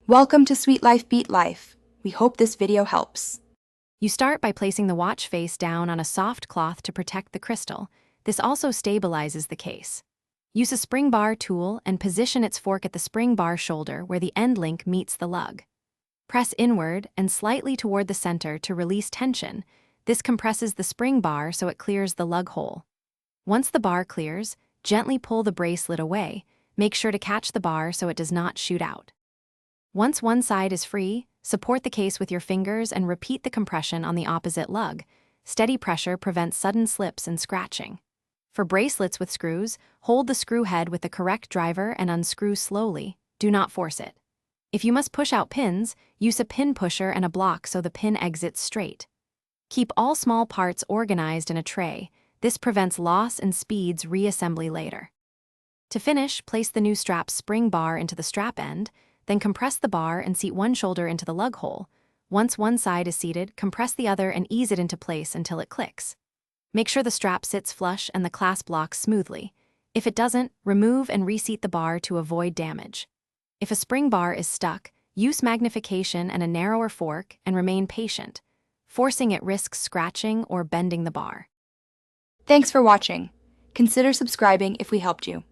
Welcome to Sweet Life Beat Life. We hope this video helps. You start by placing the watch face down on a soft cloth to protect the crystal. This also stabilizes the case. Use a spring bar tool and position its fork at the spring bar shoulder where the end link meets the lug. Press inward and slightly toward the center to release tension. This compresses the spring bar so it clears the lug hole. Once the bar clears, gently pull the bracelet away. Make sure to catch the bar so it does not shoot out. Once one side is free, support the case with your fingers and repeat the compression on the opposite lug. Steady pressure prevents sudden slips and scratching. For bracelets with screws, hold the screw head with the correct driver and unscrew slowly. Do not force it. If you must push out pins, use a pin pusher and a block so the pin exits straight. Keep all small parts organized in a tray. This prevents loss and speeds reassembly later. To finish, place the new strap spring bar into the strap end, then compress the bar and seat one shoulder into the lug hole. Once one side is seated, compress the other and ease it into place until it clicks. Make sure the strap sits flush and the clasp locks smoothly. If it doesn't, remove and reseat the bar to avoid damage. If a spring bar is stuck, use magnification and a narrower fork and remain patient. Forcing it risks scratching or bending the bar. Thanks for watching. Consider subscribing if we helped you.